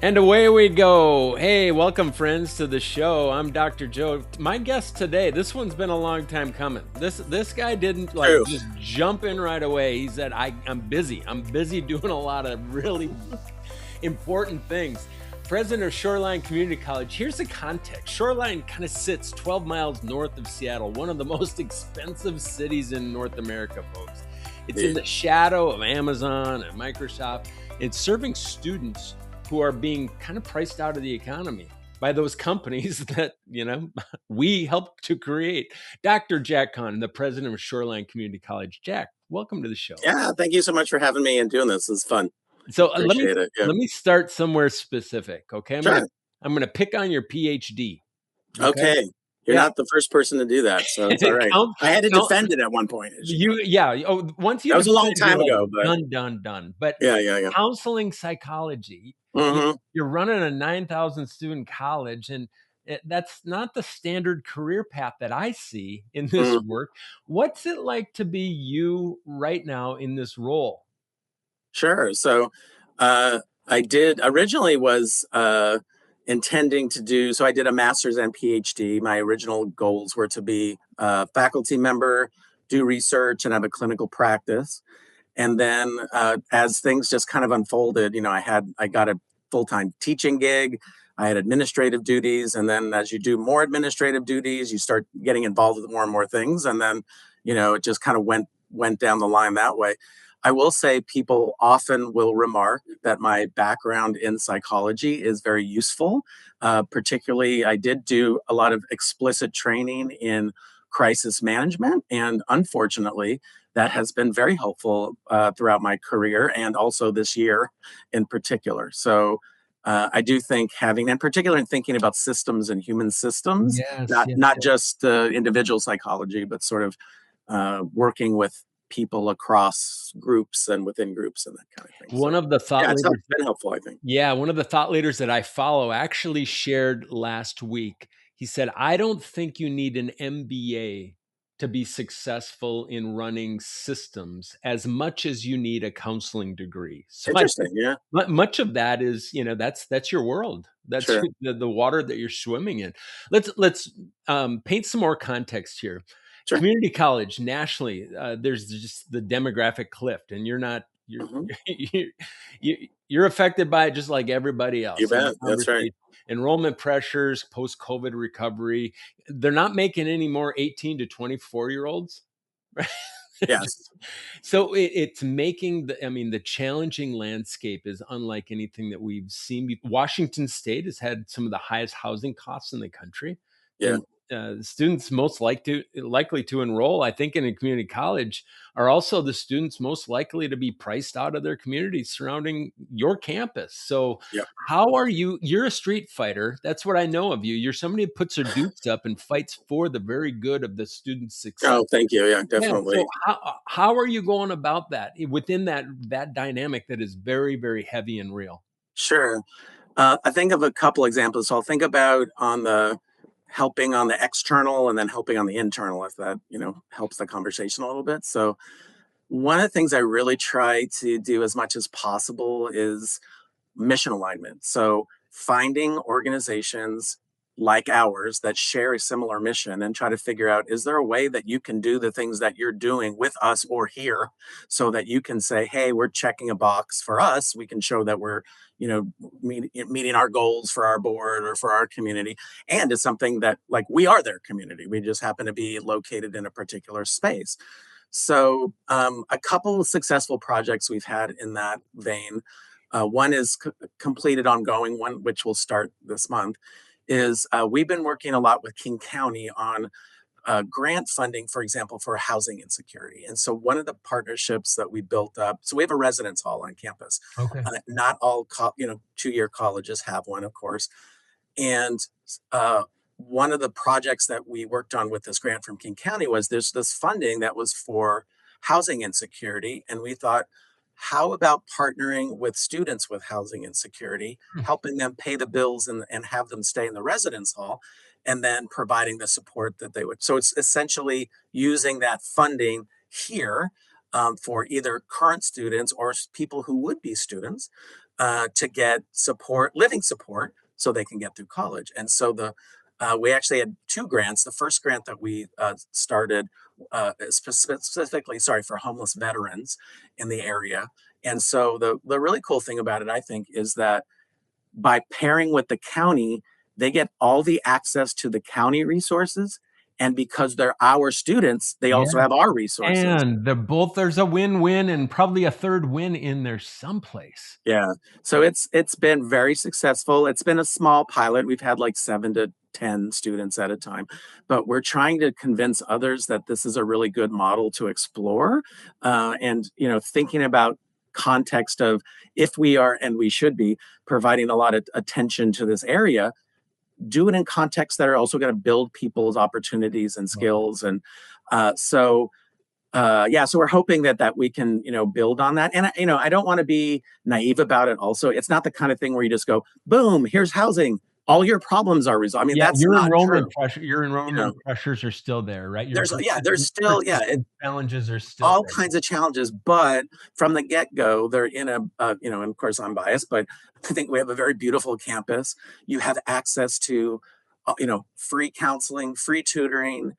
And away we go. Hey, welcome friends to the show. I'm Dr. Joe. My guest today, this one's been a long time coming. This guy didn't like True. just jump in right away. He said, I'm busy. I'm busy doing a lot of really important things. President of Shoreline Community College. Here's the context. Shoreline kind of sits 12 miles north of Seattle, one of the most expensive cities in North America, folks. It's in Indeed. the shadow of Amazon and Microsoft. It's serving students who are being kind of priced out of the economy by those companies that, we helped to create. Dr. Jack Kahn, the president of Shoreline Community College. Jack, welcome to the show. Yeah, thank you so much for having me and doing this. It's fun. So let me Appreciate it. Yeah. let me start somewhere specific. Okay, Sure. I'm gonna pick on your PhD. Okay, Okay. You're yeah, not the first person to do that, so it's all right. count, I had to count defend it at one point, as you know. yeah. Oh, once you That was a defend long it, you're time like ago, but done, done, done. But yeah, yeah, yeah. counseling psychology, you, Hmm. you're running a 9,000 student college, and that's not the standard career path that I see in this Hmm. work. What's it like to be you right now in this role? Sure. So, uh, I did originally was intending to do. So I did a master's and PhD. My original goals were to be a faculty member, do research, and have a clinical practice. And then as things just kind of unfolded, I got a full-time teaching gig. I had administrative duties, and then as you do more administrative duties, you start getting involved with more and more things, and then it just kind of went down the line that way. I will say people often will remark that my background in psychology is very useful. Particularly, I did do a lot of explicit training in crisis management, and unfortunately, that has been very helpful throughout my career and also this year in particular. So I do think having, in particular, in thinking about systems and human systems, Yes, not yes, not yes. just individual psychology, but sort of working with people across groups and within groups and that kind of thing. One So of the thought yeah, it's leaders been helpful, I think. Yeah, one of the thought leaders that I follow actually shared last week. He said, "I don't think you need an MBA to be successful in running systems as much as you need a counseling degree." So I Interesting. think Yeah. much of that is, that's your world. That's Sure. the water that you're swimming in. Let's paint some more context here. Sure. Community college nationally, there's just the demographic cliff, and you're Hmm. you're affected by it just like everybody You else in the bet. That's right. conversation. Enrollment pressures, post-COVID recovery. They're not making any more 18 to 24-year-olds, right? Yes. So it's making the challenging landscape is unlike anything that we've seen. Washington State has had some of the highest housing costs in the country, Yeah. and students most likely to enroll, I think, in a community college are also the students most likely to be priced out of their communities surrounding your campus. So, Yeah. how are you? You're a street fighter. That's what I know of you. You're somebody who puts her dukes up and fights for the very good of the student's success. Oh, thank you. Yeah, Yeah, so definitely. how are you going about that within that dynamic that is very, very heavy and real? Sure. I think of a couple examples. So I'll think about on the helping on the external and then helping on the internal, if that, helps the conversation a little bit. So one of the things I really try to do as much as possible is mission alignment. So finding organizations like ours that share a similar mission and try to figure out, is there a way that you can do the things that you're doing with us or here, so that you can say, hey, we're checking a box for us, we can show that we're meeting our goals for our board or for our community, and it's something that, like, we are their community, we just happen to be located in a particular space. So a couple of successful projects we've had in that vein. One is completed, ongoing one, which will start this month. Is we've been working a lot with King County on grant funding, for example, for housing insecurity. And so one of the partnerships that we built up. So we have a residence hall on campus. Okay. Not all 2-year colleges have one, of course. And uh, one of the projects that we worked on with this grant from King County was there's this funding that was for housing insecurity. And we thought, how about partnering with students with housing insecurity, Hmm. helping them pay the bills and have them stay in the residence hall, and then providing the support that they would. So it's essentially using that funding here for either current students or people who would be students, to get support, living support, so they can get through college. And so we actually had two grants. The first grant that we started specifically, sorry, for homeless veterans in the area. And so the really cool thing about it, I think, is that by pairing with the county, they get all the access to the county resources. And because they're our students, they Yeah. also have our resources. And they're both, there's a win-win and probably a third win in there someplace. Yeah. So it's been very successful. It's been a small pilot. We've had like 7 to 10 students at a time, but we're trying to convince others that this is a really good model to explore. And thinking about context of, if we are, and we should be, providing a lot of attention to this area, do it in contexts that are also going to build people's opportunities and skills. And so we're hoping that we can, build on that. And I don't want to be naive about it. Also, it's not the kind of thing where you just go, boom, here's housing, all your problems are resolved. I mean, Yeah, that's not true. your enrollment pressures are still there, right? There's still, challenges are still all there. kinds of challenges, but from the get-go, they're in and of course I'm biased, but I think we have a very beautiful campus. You have access to, free counseling, free tutoring,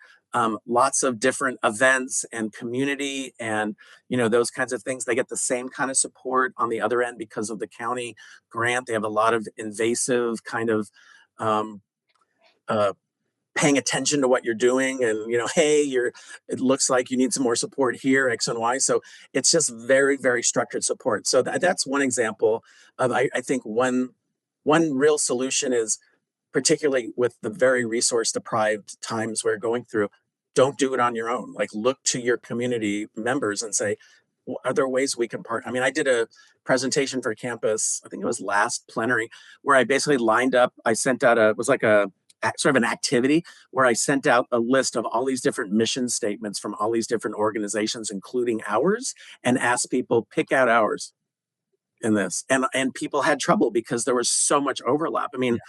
lots of different events and community, and those kinds of things. They get the same kind of support on the other end because of the county grant. They have a lot of invasive kind of um, uh, paying attention to what you're doing, and hey, it looks like you need some more support here, X and Y. So it's just very, very structured support. So that's one example of, I think, one real solution is, particularly with the very resource deprived times we're going through, don't do it on your own. Like, look to your community members and say, are there ways we can partner? I mean, I did a presentation for campus, I think it was last plenary, where I basically lined up, I sent out it was like a sort of an activity where I sent out a list of all these different mission statements from all these different organizations, including ours, and asked people, pick out ours in this. And people had trouble because there was so much overlap. I mean,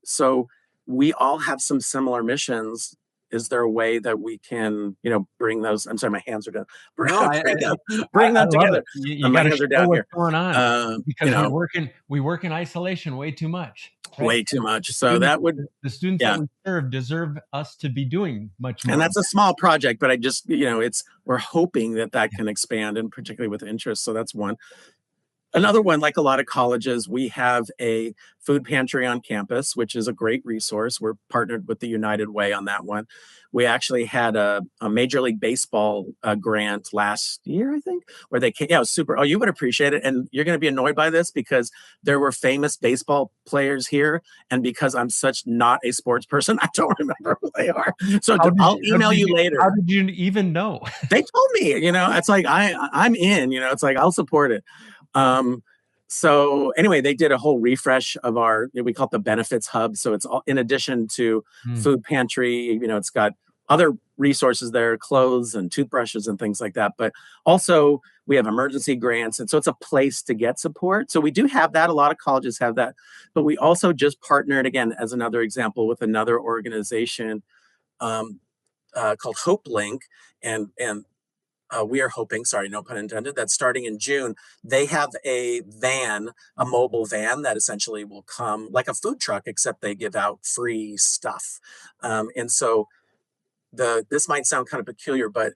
so we all have some similar missions. Is there a way that we can, bring those? I'm sorry, my hands are down. Bring, No, bring I them love together. it. You My gotta hands are show down what's here. going on, because You know, we work in isolation way too much, right? way too much. So Students that would, the students yeah. that we serve deserve us to be doing much more. And that's a small project, but I just, we're hoping that can expand, and particularly with interest. So that's one. Another one, like a lot of colleges, we have a food pantry on campus, which is a great resource. We're partnered with the United Way on that one. We actually had a Major League Baseball grant last year, I think, where they came. Yeah, it was super. Oh, you would appreciate it. And you're going to be annoyed by this because there were famous baseball players here. And because I'm such not a sports person, I don't remember who they are. So I'll email you later. How did you even know? They told me, it's like, I'm in, it's like, I'll support it. So anyway, they did a whole refresh of we call it the benefits hub. So it's all, in addition to food pantry, it's got other resources there, clothes and toothbrushes and things like that. But also we have emergency grants. And so it's a place to get support. So we do have that. A lot of colleges have that, but we also just partnered, again, as another example, with another organization called Hope Link. And we are hoping, sorry, no pun intended, that starting in June, they have a mobile van that essentially will come like a food truck, except they give out free stuff. And so this might sound kind of peculiar, but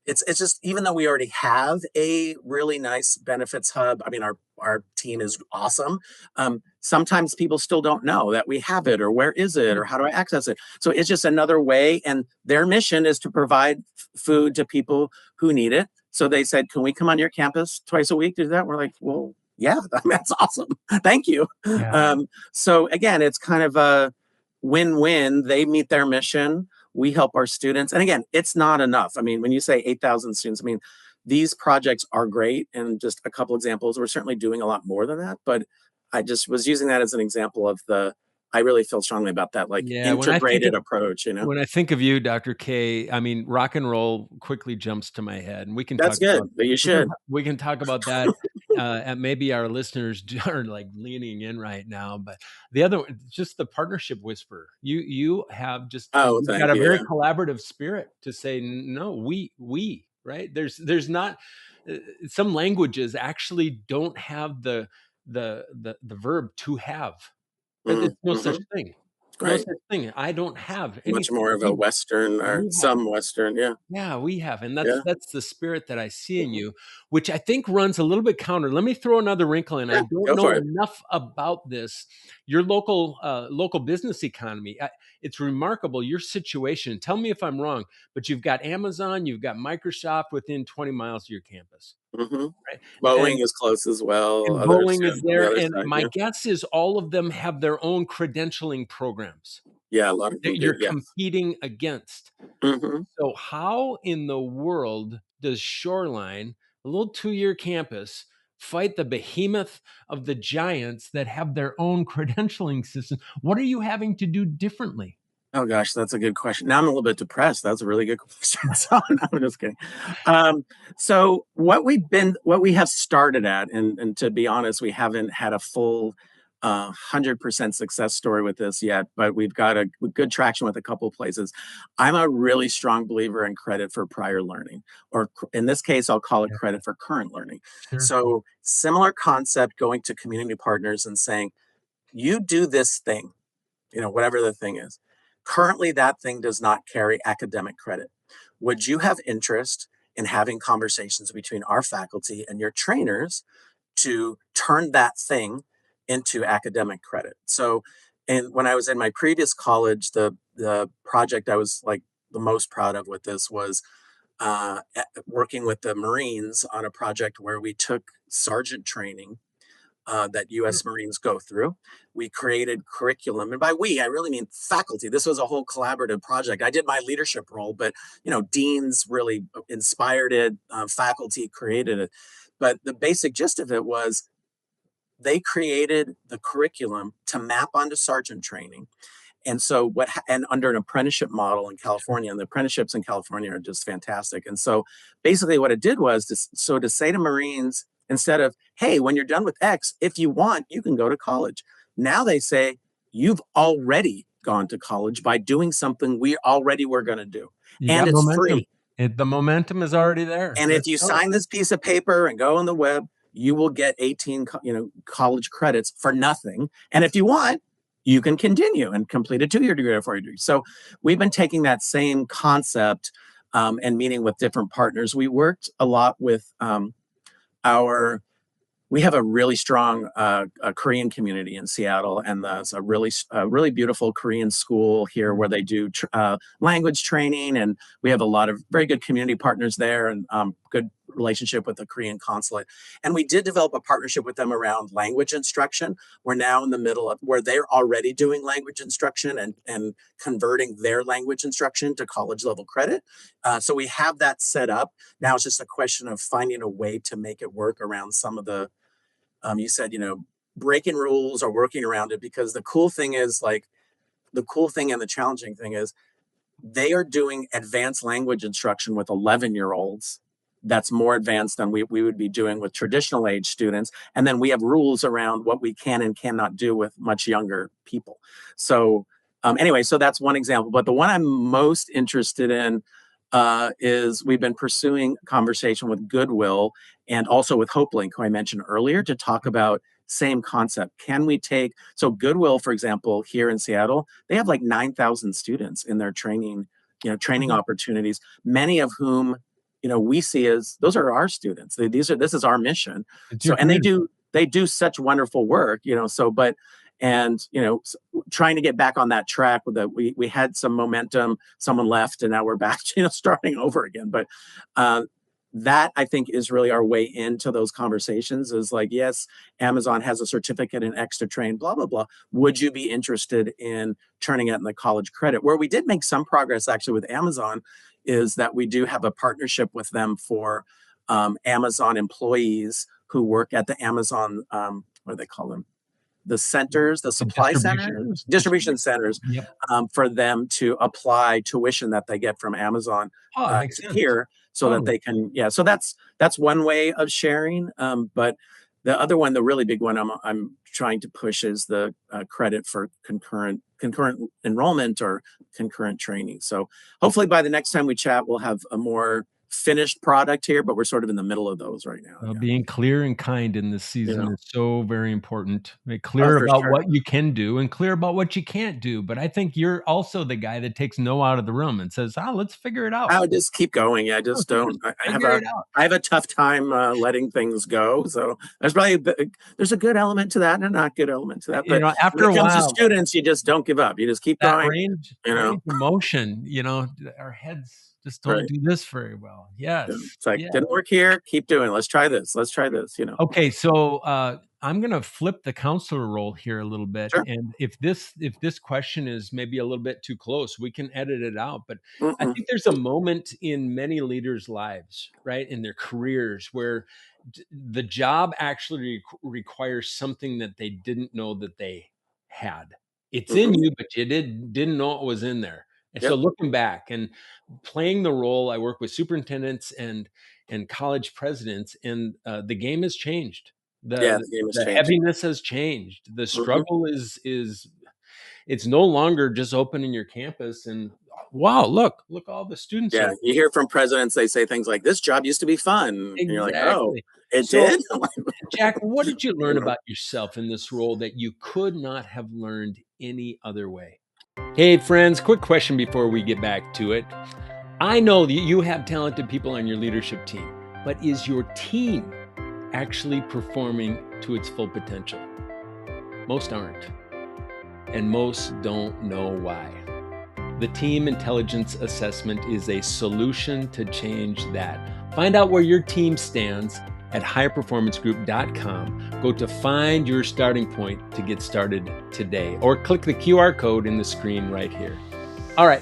it's just, even though we already have a really nice benefits hub, I mean, our team is awesome. Sometimes people still don't know that we have it, or where is it, or how do I access it? So it's just another way. And their mission is to provide food to people who need it. So they said, can we come on your campus twice a week to do that? We're like, well, yeah, that's awesome. Thank you. Yeah. So again, it's kind of a win-win. They meet their mission. We help our students. And again, it's not enough. I mean, when you say 8,000 students, I mean, these projects are great. And just a couple examples, we're certainly doing a lot more than that. But I just was using that as an example of I really feel strongly about that, like, integrated approach, When I think of you, Dr. K, I mean, rock and roll quickly jumps to my head, and we can That's talk good, but you should. we can talk about that, and maybe our listeners are like leaning in right now. But the other one, just the partnership whisper. You have just Oh, you've thank got a you. very Yeah. collaborative spirit to say, no, we right? There's not some languages actually don't have the verb to have. It's no such Mhm. thing. No Right. such thing. I don't have Much anything. more of a Western or We have. some Western, yeah, Yeah, we have, and that's yeah, that's the spirit that I see in mhm, you, which I think runs a little bit counter. Let me throw another wrinkle in. I yeah, don't go know for it. enough about this. Your local business economy. It's remarkable. Your situation. Tell me if I'm wrong, but you've got Amazon, you've got Microsoft within 20 miles of your campus, Mhm. right? Boeing And is close as well, and others, Boeing yeah, is on the there, other and side, my yeah. guess is all of them have their own credentialing programs Yeah, a lot of that them do, you're yes. competing against. Mhm. So how in the world does Shoreline, a little 2-year campus, fight the behemoth of the giants that have their own credentialing system? What are you having to do differently? Oh gosh, that's a good question. Now I'm a little bit depressed. That's a really good question. So, no, I'm just kidding. Um, so what we have started at, and to be honest, we haven't had a full 100% success story with this yet, but we've got a good traction with a couple places. I'm a really strong believer in credit for prior learning, or in this case, I'll call it Yeah, credit for current learning. sure. So similar concept, going to community partners and saying, you do this thing, whatever the thing is. Currently, that thing does not carry academic credit. Would you have interest in having conversations between our faculty and your trainers to turn that thing into academic credit? So, and when I was in my previous college, the project I was like the most proud of with this was working with the Marines on a project where we took sergeant training that Mm, U.S. Marines go through. We created curriculum, and by we, I really mean faculty. This was a whole collaborative project. I did my leadership role, but deans really inspired it. Faculty created it, but the basic gist of it was they created the curriculum to map onto sergeant training. And so and under an apprenticeship model in sure. California, and the apprenticeships in California are just fantastic. And so basically what it did was to say to Marines, instead of, hey, when you're done with X, if you want, you can go to college. Now they say, you've already gone to college by doing something we already were going to do. You And got it's momentum. free. The momentum is already there. And if Let's you go. sign this piece of paper and go on the web, you will get 18 college credits for nothing. And if you want, you can continue and complete a 2-year degree or 4-year degree. So we've been taking that same concept and meeting with different partners. We worked a lot with our we have a really strong Korean community in Seattle, and there's a really beautiful Korean school here Mm. where they do language training, and we have a lot of very good community partners there, and good relationship with the Korean consulate. And we did develop a partnership with them around language instruction. We're now in the middle of where they're already doing language instruction and converting their language instruction to college level credit. So we have that set up. Now it's just a question of finding a way to make it work around some of the you said, breaking rules or working around it, because the cool thing is like the cool thing and the challenging thing is they are doing advanced language instruction with 11-year-olds that's more advanced than we would be doing with traditional age students. And then we have rules around what we can and cannot do with much younger people. So anyway, so that's one example. But the one I'm most interested in is we've been pursuing conversation with Goodwill and also with HopeLink, who I mentioned earlier, to talk about same concept. Can we take so Goodwill, for example, here in Seattle, they have like 9,000 students in their training Mhm. opportunities, many of whom we see as those are our students. This is our mission. It's So your and community. they do such wonderful work, so but and trying to get back on that track with we had some momentum, someone left, and now we're back starting over again. But uh, that I think is really our way into those conversations is like, yes, Amazon has a certificate in X to train, blah blah blah, would you be interested in turning it in the college credit? Where we did make some progress actually with Amazon is that we do have a partnership with them for Amazon employees who work at the Amazon what do they call them, the centers, the The supply centers, distribution distribution. centers, Yep. for them to apply tuition that they get from Amazon Oh, it makes sense. here, so that Totally. they can, yeah. So that's one way of sharing. But the other one, the really big one, I'm trying to push is the credit for concurrent enrollment or concurrent training. So hopefully by the next time we chat, we'll have a more finished product here, but we're sort of in the middle of those right now. Yeah. Being clear and kind in this You season know, is so very important. Make oh, clear for about sure. what you can do and clear about what you can't do. But I think you're also the guy that takes no out of the room and says, let's figure it out. I would just keep going. Yeah, I just don't. Just I have figure a it out. I have a tough time letting things go. So there's probably there's a good element to that and a not good element to that. You But know, when after it a comes to while, students, you just don't give up. You just keep that going. range You know, range of motion, our heads just don't right? do this very well. Yeah. Yes. It's like Yeah. didn't work here. Keep doing. Let's try this. Let's try this. You know. Okay, so, I'm gonna flip the counselor role here a little bit, Sure. and if this question is maybe a little bit too close, we can edit it out, but I Mm-mm. think there's a moment in many leaders' lives, right, in their careers where the job actually requires something that they didn't know that they had. It's in Mm-hmm. you, but you didn't know it was in there. And so Yep. looking back and playing the role, I work with superintendents and college presidents, and the game has changed. Yeah. The The game has the changed. heaviness has changed. The Hmm. struggle is it's no longer just opening your campus and wow, look, all the students Yeah. are You hear from presidents, they say things like, "This job used to be fun," and you're like, "Oh, exactly. it So, did." Jack, what did you You learn know. about yourself in this role that you could not have learned any other way? Hey, friends, quick question before we get back to it. I know that you have talented people on your leadership team, but is your team actually performing to its full potential? Most aren't, and most don't know why. The Team Intelligence Assessment is a solution to change that. Find out where your team stands at higherperformancegroup.com. Go to find your starting point to get started today, or click the QR code in the screen right here. All right,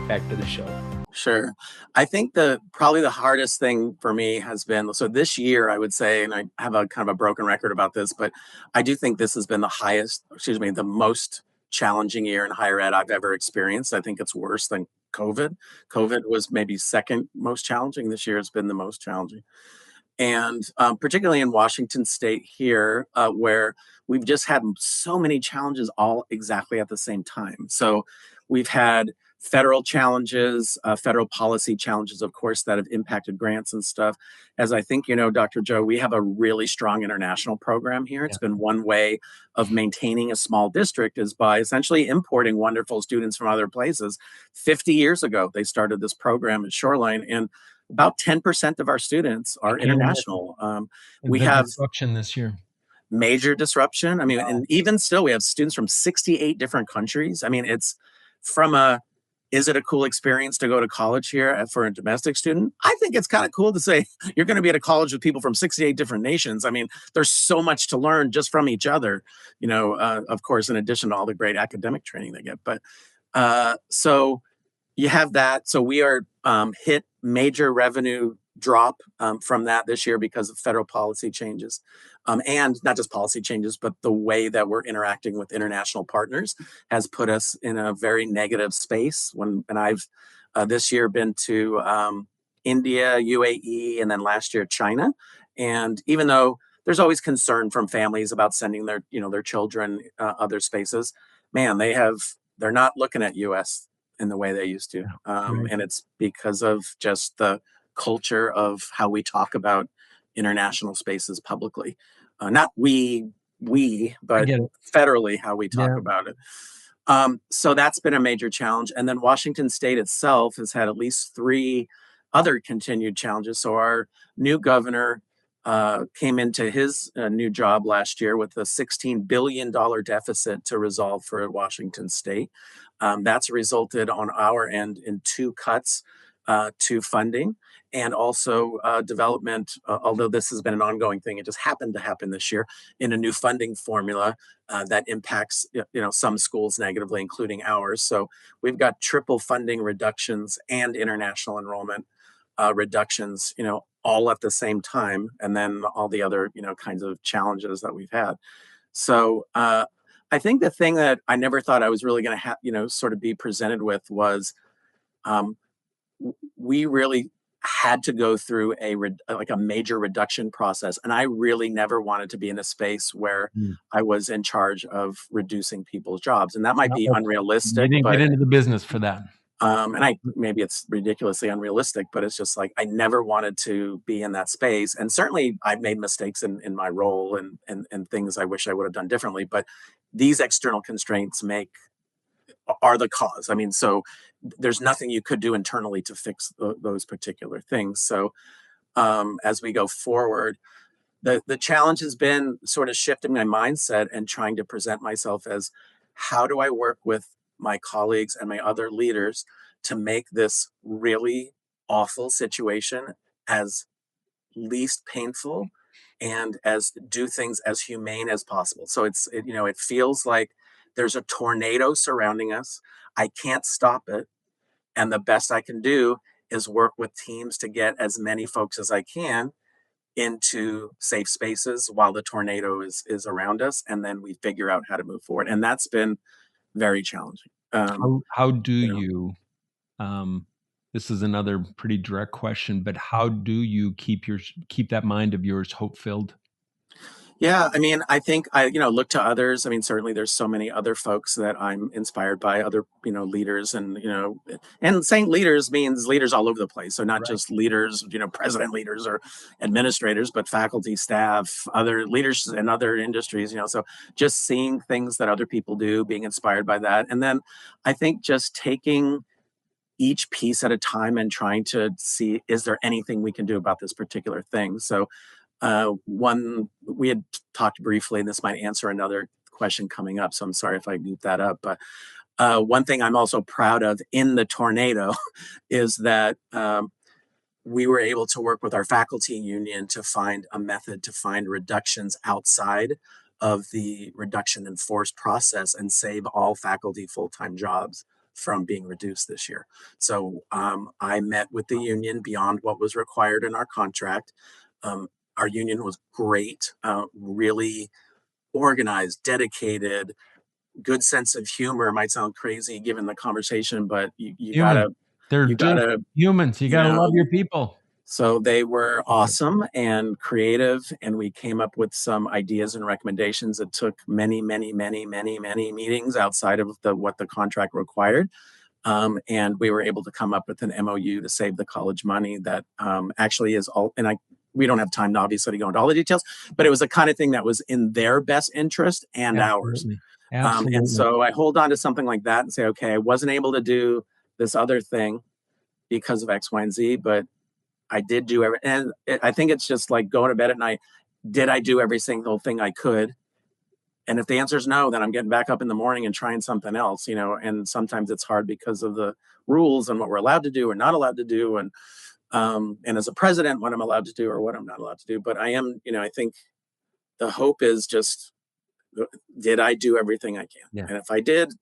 back to the show. Sure. I think probably the hardest thing for me has been, so this year, I would say, and I have a kind of a broken record about this, but I do think this has been the most challenging year in higher ed I've ever experienced. I think it's worse than COVID. COVID was maybe second most challenging. This year has been the most challenging. And particularly in Washington State here, where we've just had so many challenges all exactly at the same time. So we've had federal challenges, federal policy challenges, of course, that have impacted grants and stuff. As I think you know, Dr. Joe, we have a really strong international program here. Yeah. It's been one way of maintaining a small district is by essentially importing wonderful students from other places. 50 years ago, they started this program at Shoreline, and about 10% of our students I are can't imagine international. We the have disruption this year. major disruption. I mean, and even still, we have students from 68 different countries. I mean, it's from is it a cool experience to go to college here for a domestic student? I think it's kind of cool to say you're going to be at a college with people from 68 different nations. I mean, there's so much to learn just from each other, of course, in addition to all the great academic training they get. But so you have that. So we are hit major revenue drop from that this year because of federal policy changes. And not just policy changes, but the way that we're interacting with international partners has put us in a very negative space. And I've this year been to India, UAE, and then last year China. And even though there's always concern from families about sending their children other spaces, man, they're not looking at U.S. in the way they used to, Right. and it's because of just the culture of how we talk about international spaces publicly. Not I but get it. federally, how we talk Yeah. about it. So that's been a major challenge. And then Washington State itself has had at least three other continued challenges. So our new governor came into his new job last year with a $16 billion deficit to resolve for Washington State. That's resulted on our end in two cuts to funding and also development, although this has been an ongoing thing, it just happened to happen this year in a new funding formula that impacts some schools negatively, including ours. So we've got triple funding reductions and international enrollment reductions, all at the same time, and then all the other kinds of challenges that we've had. So I think the thing that I never thought I was really going to have, sort of be presented with was um, we really had to go through like a major reduction process, and I really never wanted to be in a space where Mm. I was in charge of reducing people's jobs, and that might Yeah, be okay. You unrealistic, didn't get but into the business for that. And maybe it's ridiculously unrealistic, but it's just like I never wanted to be in that space. And certainly I've made mistakes in my role and things I wish I would have done differently. But these external constraints are the cause. I mean, so there's nothing you could do internally to fix those particular things. So as we go forward, the challenge has been sort of shifting my mindset and trying to present myself as how do I work with my colleagues and my other leaders to make this really awful situation as least painful and as do things as humane as possible. So it feels like there's a tornado surrounding us. I can't stop it. And the best I can do is work with teams to get as many folks as I can into safe spaces while the tornado is around us, and then we figure out how to move forward. And that's been very challenging. How do You know, you, um this is another pretty direct question, but how do you keep that mind of yours hope-filled? yeah, I mean, I think I look to others. I mean, certainly there's so many other folks that I'm inspired by, other, leaders and saying leaders means leaders all over the place. So not Right. just leaders, president leaders or administrators, but faculty, staff, other leaders in other industries. So just seeing things that other people do, being inspired by that. And then I think just taking each piece at a time and trying to see, is there anything we can do about this particular thing? So one we had talked briefly, and this might answer another question coming up, so I'm sorry if I goofed that up. But one thing I'm also proud of in the tornado is that we were able to work with our faculty union to find a method to find reductions outside of the reduction in force process and save all faculty full-time jobs from being reduced this year. So I met with the union beyond what was required in our contract. Um, our union was great, really organized, dedicated, good sense of humor. Might sound crazy given the conversation, but you Human. gotta, They're you just gotta, humans. You you gotta love know, your people. so they were awesome and creative, and we came up with some ideas and recommendations. It took many, many, many, many, many meetings outside of what the contract required. And we were able to come up with an MOU to save the college money that actually is all. And we don't have time, obviously, to go into all the details, but it was the kind of thing that was in their best interest and ours. Absolutely. And Absolutely. so I hold on to something like that and say, okay, I wasn't able to do this other thing because of X, Y, and Z, but I did do every, and I think it's just like going to bed at night. Did I do every single thing I could? And if the answer is no, then I'm getting back up in the morning and trying something else. And sometimes it's hard because of the rules and what we're allowed to do or not allowed to do. And as a president, what I'm allowed to do or what I'm not allowed to do. But I think the hope is just, did I do everything I can? Yeah. And if I did,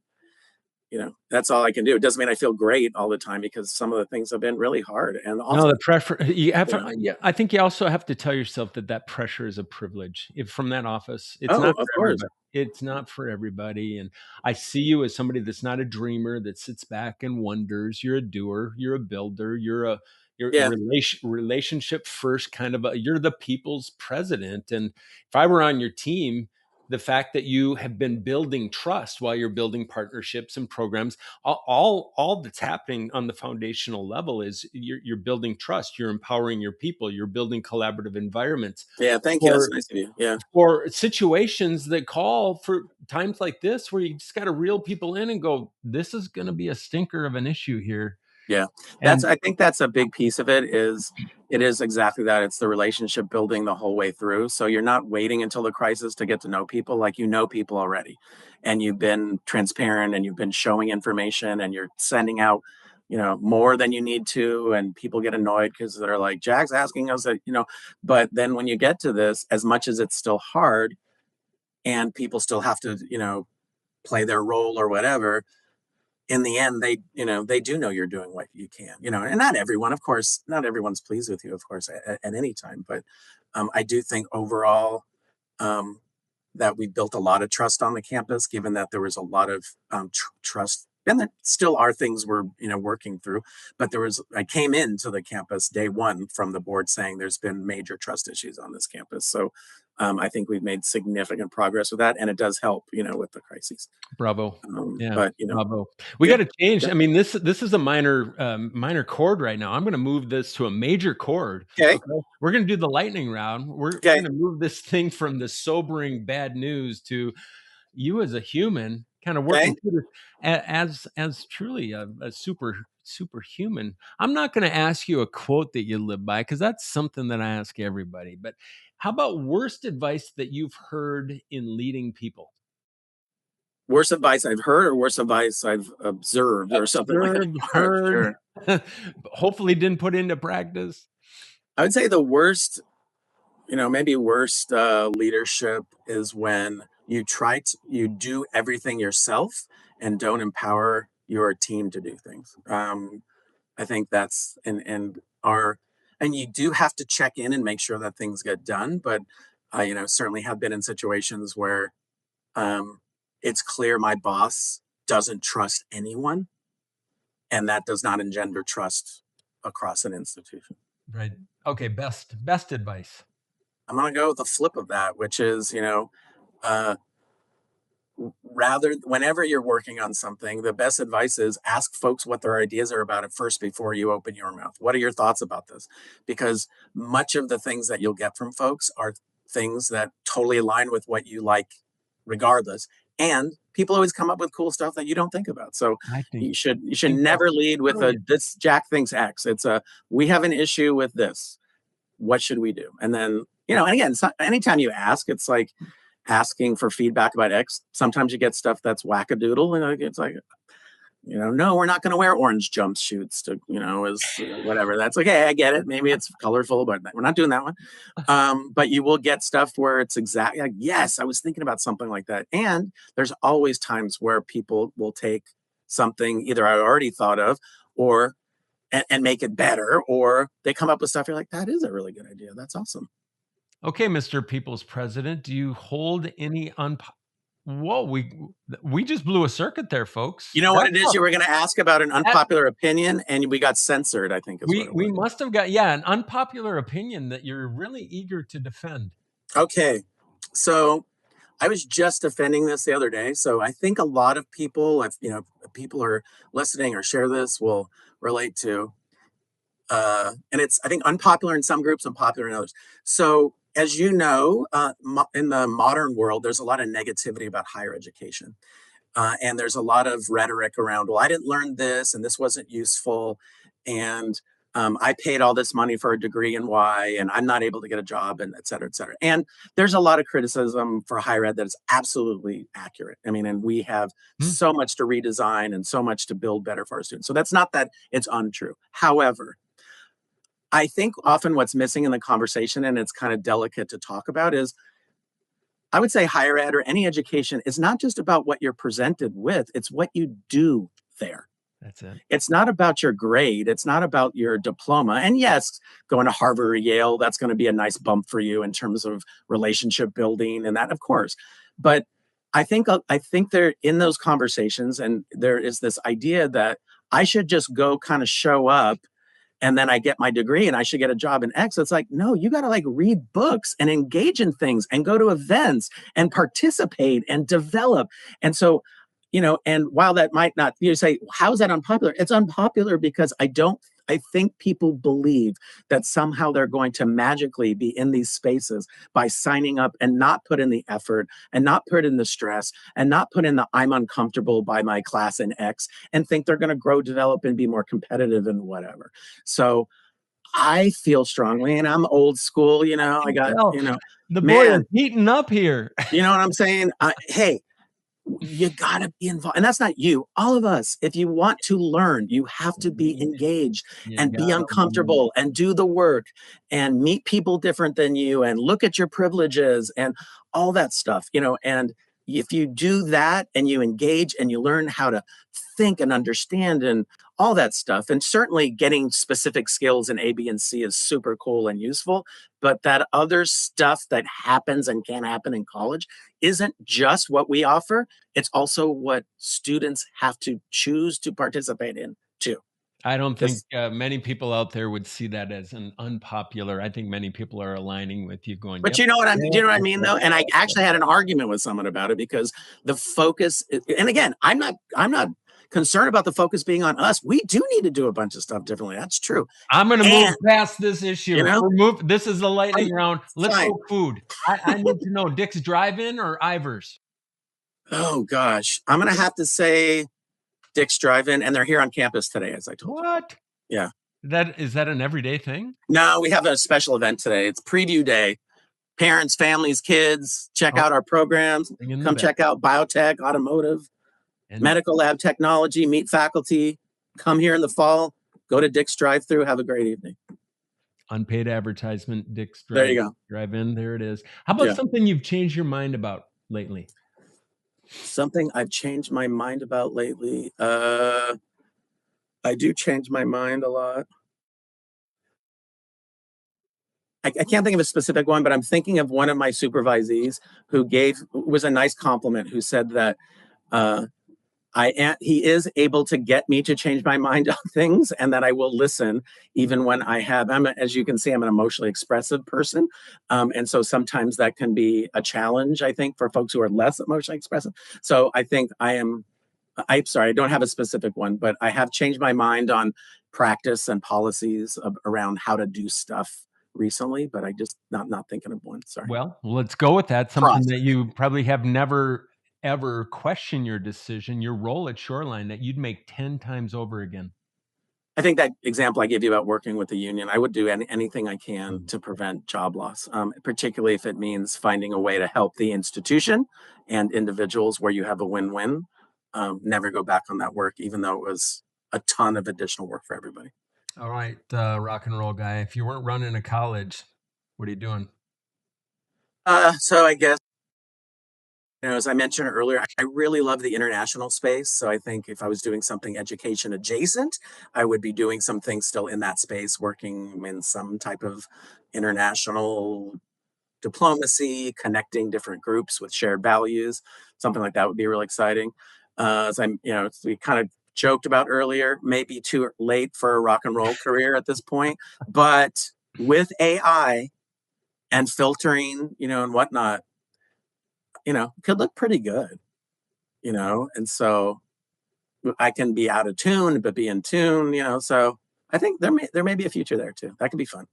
that's all I can do. It doesn't mean I feel great all the time because some of the things have been really hard and No, awful. the pressure you have Yeah. yeah, I think you also have to tell yourself that that pressure is a privilege. If from that office, it's Oh, not of for course. everybody. It's not for everybody, and I see you as somebody that's not a dreamer that sits back and wonders. You're a doer, you're a builder, you're Yeah. relationship first kind of you're the people's president, and if I were on your team, the fact that you have been building trust while you're building partnerships and programs, all that's happening on the foundational level is you're building trust, you're empowering your people, you're building collaborative environments Yeah. Thank you. That's for nice of you. Yeah. situations that call for times like this where you just got to reel people in and go, this is going to be a stinker of an issue here. Yeah. And I think that's a big piece of it is exactly that. It's the relationship building the whole way through. So you're not waiting until the crisis to get to know people, like you know people already. And you've been transparent and you've been showing information and you're sending out, more than you need to. And people get annoyed because they're like, Jack's asking us that. But then when you get to this, as much as it's still hard and people still have to, play their role or whatever, in the end they do know you're doing what you can. And not everyone, of course, not everyone's pleased with you, of course, at any time. But I do think overall um, that we built a lot of trust on the campus, given that there was a lot of trust, and there still are things we're working through. But I came into the campus day one from the board saying there's been major trust issues on this campus. So I think we've made significant progress with that, and it does help, with the crises. Bravo. Yeah, But bravo. We good. got to change. Yeah. I mean, this is a minor chord right now. I'm going to move this to a major chord. Okay. We're going to do the lightning round. We're Okay. going to move this thing from the sobering bad news to you as a human, kind of working Okay. through this as truly a superhuman. I'm not going to ask you a quote that you live by, because that's something that I ask everybody. But how about worst advice that you've heard in leading people? Worst advice I've heard, or worst advice I've observed, or something like that. Observed, Sure. heard, hopefully didn't put into practice. I would say the worst, maybe worst leadership is when you do everything yourself and don't empower your team to do things. I think that's and you do have to check in and make sure that things get done. But I, certainly have been in situations where um, it's clear my boss doesn't trust anyone, and that does not engender trust across an institution. Right. Okay. Best advice. I'm going to go with the flip of that, which is, uh, rather, whenever you're working on something, the best advice is ask folks what their ideas are about it first before you open your mouth. What are your thoughts about this? Because much of the things that you'll get from folks are things that totally align with what you like, regardless. And people always come up with cool stuff that you don't think about. So I you think should never that's lead with a brilliant. this Jack thinks X. It's a we have an issue with this. What should we do? And then, and again, so anytime you ask, it's like asking for feedback about X. Sometimes you get stuff that's wackadoodle, and it's like, no, we're not going to wear orange jumpsuits to, is whatever. That's okay. I get it. Maybe it's colorful, but we're not doing that one. But you will get stuff where it's exactly like, yes, I was thinking about something like that. And there's always times where people will take something either I already thought of, or and make it better, or they come up with stuff you're like, that is a really good idea. That's awesome. Okay, Mr. People's President, do you hold any Whoa, we just blew a circuit there, folks. You know what it is? That's You were going to ask about an that unpopular opinion, and we got censored, I think is what it we was. must have got, yeah, an unpopular opinion that you're really eager to defend. Okay. So I was just defending this the other day. So I think a lot of people, if people are listening or share this, will relate to. And it's, I think, unpopular in some groups and popular in others. So as you know, in the modern world, there's a lot of negativity about higher education. And there's a lot of rhetoric around, well, I didn't learn this and this wasn't useful. And I paid all this money for a degree in Y, and I'm not able to get a job, and et cetera, et cetera. And there's a lot of criticism for higher ed that is absolutely accurate. I mean, and we have Hmm. so much to redesign and so much to build better for our students. So that's not that it's untrue. However, I think often what's missing in the conversation, and it's kind of delicate to talk about, is I would say higher ed or any education is not just about what you're presented with, it's what you do there. That's it. It's not about your grade, it's not about your diploma. And yes, going to Harvard or Yale, that's going to be a nice bump for you in terms of relationship building and that, of course. But I think they're in those conversations, and there is this idea that I should just go kind of show up and then I get my degree and I should get a job in X. It's like, no, you got to like read books and engage in things and go to events and participate and develop. And so, and while that might not, you say, how is that unpopular? It's unpopular because I think people believe that somehow they're going to magically be in these spaces by signing up and not put in the effort and not put in the stress and not put in the I'm uncomfortable by my class in X, and think they're going to grow, develop, and be more competitive and whatever. So I feel strongly, and I'm old school, I got, Well, the boy is man, heating up here. you know what I'm saying? Hey, you gotta be involved. And that's not you, all of us. If you want to learn, you have to be engaged You and be gotta learn. uncomfortable and do the work and meet people different than you and look at your privileges and all that stuff, and if you do that and you engage and you learn how to think and understand and all that stuff, and certainly getting specific skills in A, B, and C is super cool and useful. But that other stuff that happens and can happen in college isn't just what we offer, it's also what students have to choose to participate in too. I don't think Just, many people out there would see that as an unpopular. I think many people are aligning with you, going, but "Yep, you know what I yep, mean yep, though? And I yep." actually had an argument with someone about it because the focus, and again, I'm not concerned about the focus being on us. We do need to do a bunch of stuff differently. That's true. I'm going to move And, past this you issue. know, This is the fine, lightning round. Let's fine. go food. I need to know Dick's Drive-In or Ivar's. Oh gosh. I'm going to have to say Dick's Drive-In, and they're here on campus today, as I told you. What? Yeah. Is that an everyday thing? No, we have a special event today. It's preview day. Parents, families, kids, check Oh, out our programs. bring in the Come best. check out biotech, automotive, And medical lab technology, meet faculty. Come here in the fall. Go to Dick's Drive-Through. Have a great evening. unpaid advertisement, Dick's There you go. Drive-In. There it is. How about Yeah. something you've changed your mind about lately? Something I've changed my mind about lately. I do change my mind a lot. I can't think of a specific one, but I'm thinking of one of my supervisees who was a nice compliment, who said that uh, he is able to get me to change my mind on things, and that I will listen even when as you can see, I'm an emotionally expressive person. And so sometimes that can be a challenge, I think, for folks who are less emotionally expressive. So I think I'm sorry, I don't have a specific one, but I have changed my mind on practice and policies around how to do stuff recently, but I just not thinking of one. Sorry. Well, let's go with that. Something Process. that you probably have never ever questioned your decision, your role at Shoreline, that you'd make 10 times over again. I think that example I gave you about working with the union, I would do anything I can to prevent job loss, particularly if it means finding a way to help the institution and individuals where you have a win-win. Never go back on that work, even though it was a ton of additional work for everybody. All right, rock and roll guy. If you weren't running a college, what are you doing? So I guess, as I mentioned earlier, I really love the international space. So I think if I was doing something education adjacent, I would be doing some things still in that space, working in some type of international diplomacy, connecting different groups with shared values. Something like that would be really exciting. As we kind of joked about earlier, maybe too late for a rock and roll career at this point, but with AI and filtering, and whatnot, could look pretty good, and so I can be out of tune, but be in tune, so I think there may be a future there too. That could be fun.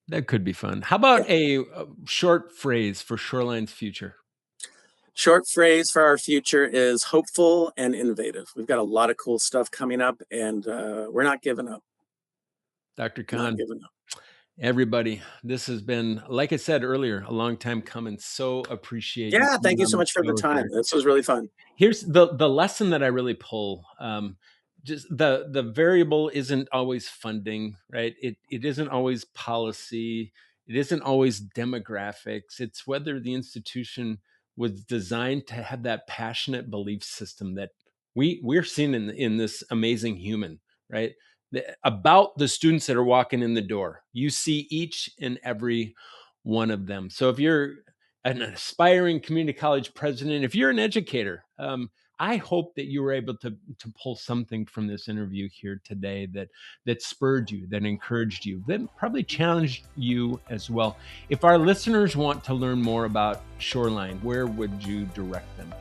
That could be fun. How about a short phrase for Shoreline's future? Short phrase for our future is hopeful and innovative. We've got a lot of cool stuff coming up, and we're not giving up. Dr. Not Khan, giving up. everybody, this has been, like I said earlier, a long time coming. So appreciate Yeah, thank you being so on much for the show time. here. This was really fun. Here's the lesson that I really pull. Just the variable isn't always funding, right? It isn't always policy. It isn't always demographics. It's whether the institution was designed to have that passionate belief system that we're seeing in this amazing human, right? About the students that are walking in the door. You see each and every one of them. So if you're an aspiring community college president, if you're an educator, I hope that you were able to pull something from this interview here today that spurred you, that encouraged you, that probably challenged you as well. If our listeners want to learn more about Shoreline, where would you direct them?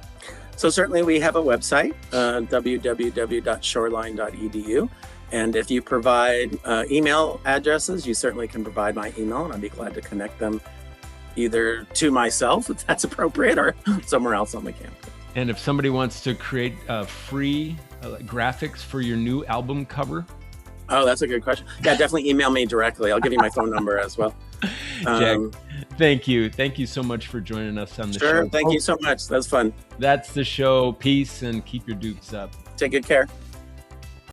So certainly we have a website, www.shoreline.edu. And if you provide email addresses, you certainly can provide my email, and I'd be glad to connect them either to myself, if that's appropriate, or somewhere else on the campus. And if somebody wants to create free graphics for your new album cover? Oh, that's a good question. Yeah, definitely email me directly. I'll give you my phone number as well. Jack, thank you. Thank you so much for joining us on the show. Sure, thank you so much. That's fun. That's the show. Peace, and keep your dukes up. Take good care.